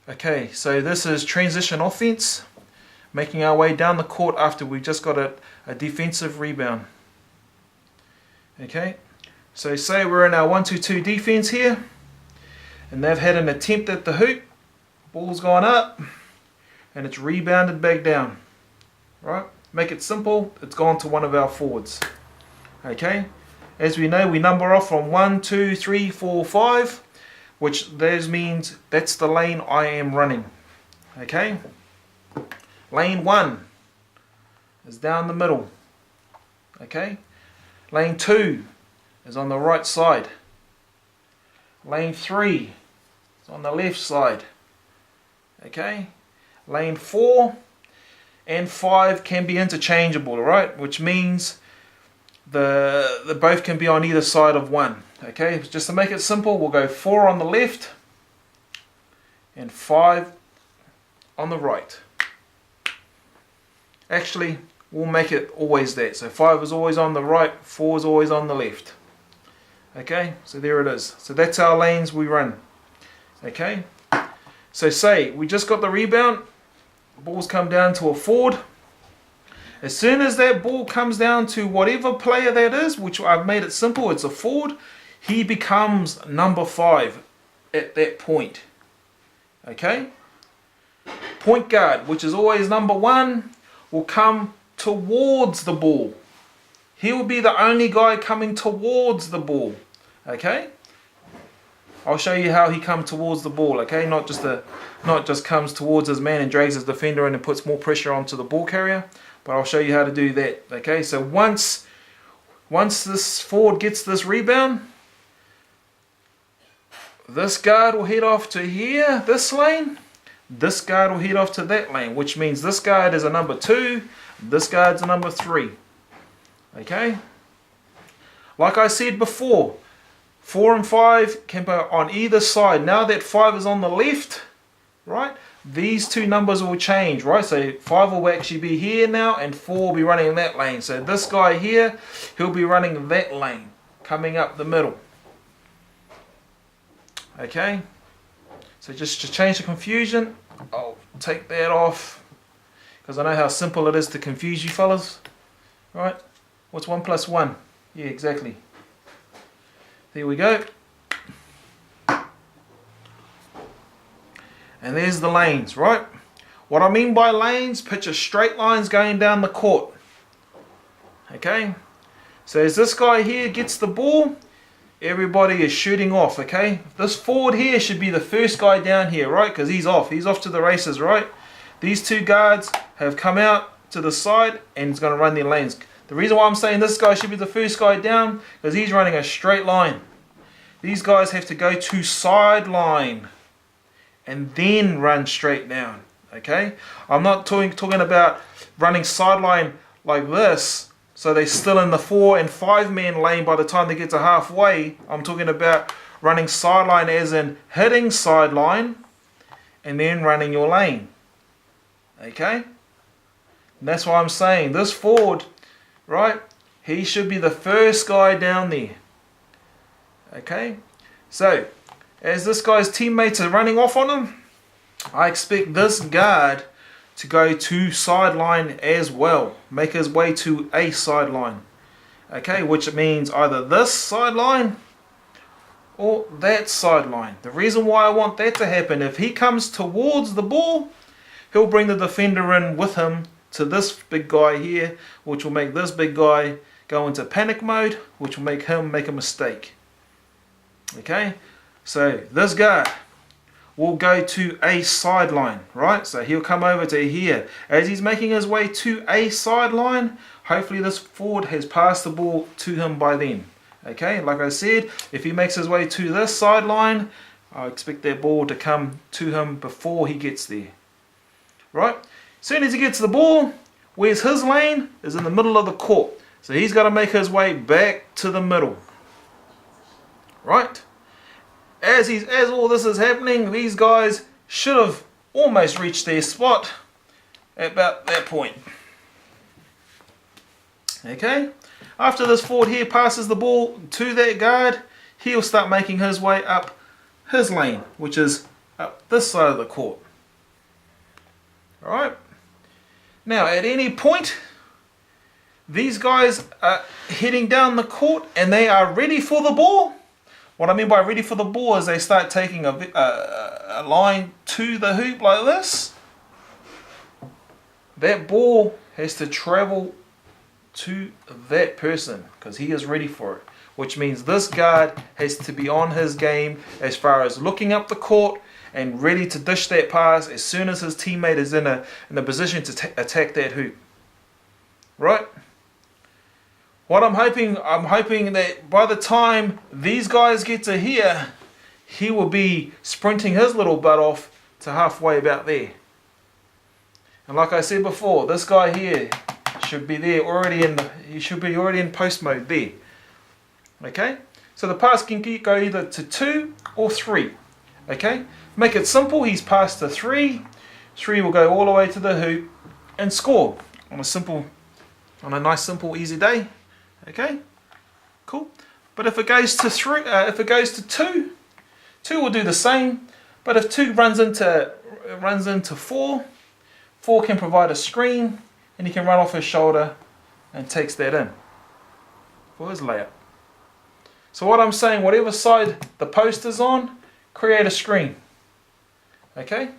Okay, so this is transition offense, making our way down the court after we just got a defensive rebound. Okay, so say we're in our 1-2-2 defense here, and they've had an attempt at the hoop, ball's gone up, and it's rebounded back down. Right? Make it simple, it's gone to one of our forwards. Okay, as we know, we number off from 1, 2, 3, 4, 5, which that means that's the lane I am running. Okay, lane 1 is down the middle. Okay, lane 2 is on the right side. Lane 3 is on the left side. Okay, lane 4 and 5 can be interchangeable, right? Which means the both can be on either side of 1. Okay, just to make it simple, we'll go 4 on the left and 5 on the right. Actually, we'll make it always that. So 5 is always on the right, 4 is always on the left. Okay, so there it is. So that's our lanes we run. Okay, so say we just got the rebound, ball's come down to a forward. As soon as that ball comes down to whatever player that is, which I've made it simple, it's a forward, he becomes number 5 at that point. Okay? Point guard, which is always number 1, will come towards the ball. He will be the only guy coming towards the ball. Okay? I'll show you how he comes towards the ball. Okay? Not just comes towards his man and drags his defender in and puts more pressure onto the ball carrier, but I'll show you how to do that. Okay? So once this forward gets this rebound, this guard will head off to here, this lane. This guard will head off to that lane, which means this guard is a number 2, this guard's a number 3. Okay? Like I said before, 4 and 5 can be on either side. Now that 5 is on the left, right, these two numbers will change, right? So 5 will actually be here now and 4 will be running in that lane. So this guy here, he'll be running that lane, coming up the middle. Okay? So just to change the confusion, I'll take that off because I know how simple it is to confuse you fellas. Right? What's 1 plus 1? Yeah, exactly. There we go. And there's the lanes, right? What I mean by lanes, picture straight lines going down the court. Okay? So as this guy here gets the ball, everybody is shooting off, okay? This forward here should be the first guy down here, right? Because he's off to the races, right? These two guards have come out to the side and he's going to run their lanes. The reason why I'm saying this guy should be the first guy down, because he's running a straight line. These guys have to go to sideline and then run straight down, okay? I'm not talking about running sideline like this, so they're still in the 4 and 5 man lane by the time they get to halfway. I'm talking about running sideline as in hitting sideline and then running your lane. Okay? And that's why I'm saying this forward, right, he should be the first guy down there. Okay? So, as this guy's teammates are running off on him, I expect this guard to go to sideline as well. Make his way to a sideline. Okay, which means either this sideline or that sideline. The reason why I want that to happen, if he comes towards the ball, he'll bring the defender in with him to this big guy here, which will make this big guy go into panic mode, which will make him make a mistake. Okay, so this guy will go to a sideline, right? So he'll come over to here. As he's making his way to a sideline, hopefully this forward has passed the ball to him by then. Okay, like I said, if he makes his way to this sideline, I expect that ball to come to him before he gets there. Right? As soon as he gets the ball, where's his lane? Is in the middle of the court. So he's got to make his way back to the middle. Right? As all this is happening, these guys should have almost reached their spot at about that point. Okay? After this forward here passes the ball to that guard, he'll start making his way up his lane, which is up this side of the court. Alright? Now, at any point, these guys are heading down the court and they are ready for the ball. What I mean by ready for the ball is they start taking a line to the hoop like this. That ball has to travel to that person because he is ready for it. Which means this guard has to be on his game as far as looking up the court and ready to dish that pass as soon as his teammate is in a position to attack that hoop. Right? What I'm hoping that by the time these guys get to here, he will be sprinting his little butt off to halfway about there. And like I said before, this guy here should be there already he should be already in post mode there. Okay? So the pass can go either to 2 or 3. Okay? Make it simple, he's passed to 3. 3 will go all the way to the hoop and score on a nice simple easy day. Okay? Cool. But if it goes to 3, if it goes to 2, 2 will do the same. But if 2 runs into 4, 4 can provide a screen and he can run off his shoulder and takes that in for his layup. So what I'm saying, whatever side the post is on, create a screen. Okay?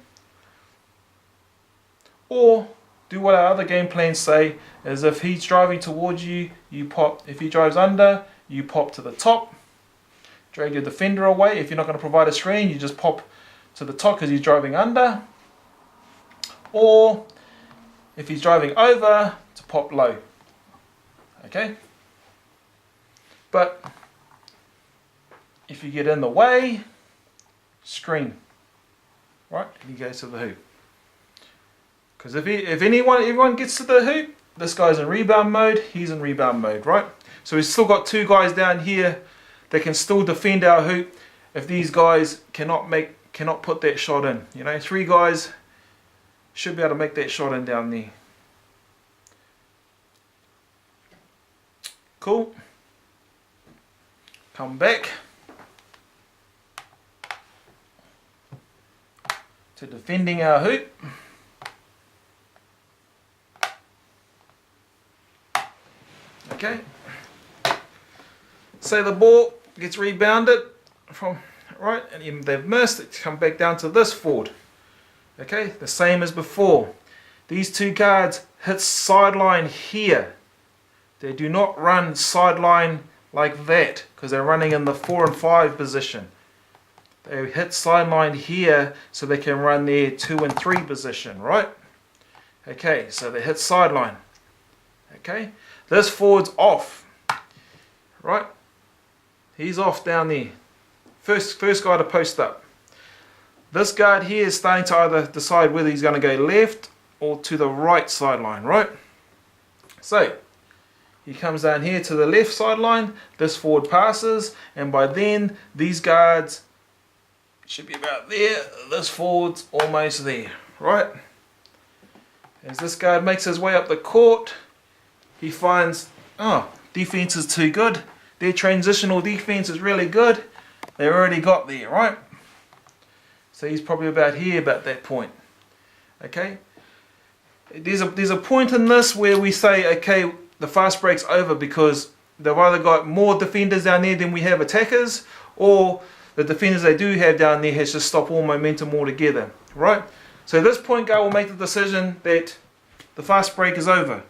Or do what our other game plans say, is if he's driving towards you, you pop. If he drives under, you pop to the top. Drag your defender away. If you're not going to provide a screen, you just pop to the top because he's driving under. Or if he's driving over, to pop low. Okay? But if you get in the way, screen. Right? And he goes to the hoop. Because if everyone gets to the hoop, this guy's in rebound mode, he's in rebound mode, right? So we've still got 2 guys down here that can still defend our hoop if these guys cannot put that shot in. You know, 3 guys should be able to make that shot in down there. Cool. Come back to defending our hoop. Okay. Say the ball gets rebounded from right, and they've missed it. Come back down to this forward. Okay, the same as before. These 2 guards hit sideline here. They do not run sideline like that because they're running in the 4 and 5 position. They hit sideline here so they can run their 2 and 3 position, right? Okay, so they hit sideline. Okay, this forward's off, right? He's off down there. First guy to post up. This guard here is starting to either decide whether he's going to go left or to the right sideline, right? So he comes down here to the left sideline, this forward passes, and by then these guards should be about there, this forward's almost there, right? As this guard makes his way up the court, he finds, oh, defense is too good. Their transitional defense is really good. They already got there, right? So he's probably about here, about that point. Okay? There's a point in this where we say, okay, the fast break's over because they've either got more defenders down there than we have attackers, or the defenders they do have down there has just stopped all momentum altogether, right? So at this point, guard will make the decision that the fast break is over.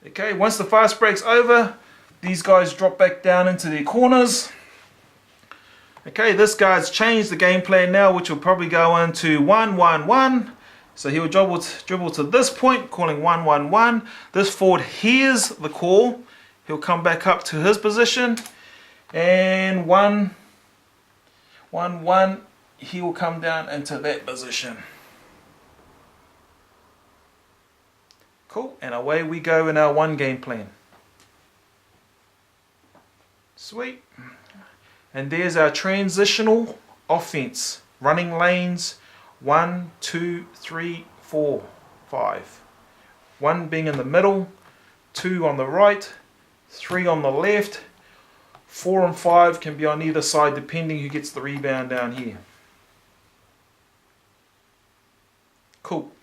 Okay, once the fast break's over, these guys drop back down into their corners. Okay, this guard's changed the game plan now, which will probably go into 1-1-1. So he will dribble to this point, calling 1-1-1. This forward hears the call. He'll come back up to his position. And 1-1-1, he will come down into that position. Cool, and away we go in our 1 game plan. Sweet. And there's our transitional offense. Running lanes 1, 2, 3, 4, 5. 1 being in the middle, 2 on the right, 3 on the left, 4 and 5 can be on either side depending who gets the rebound down here. Cool.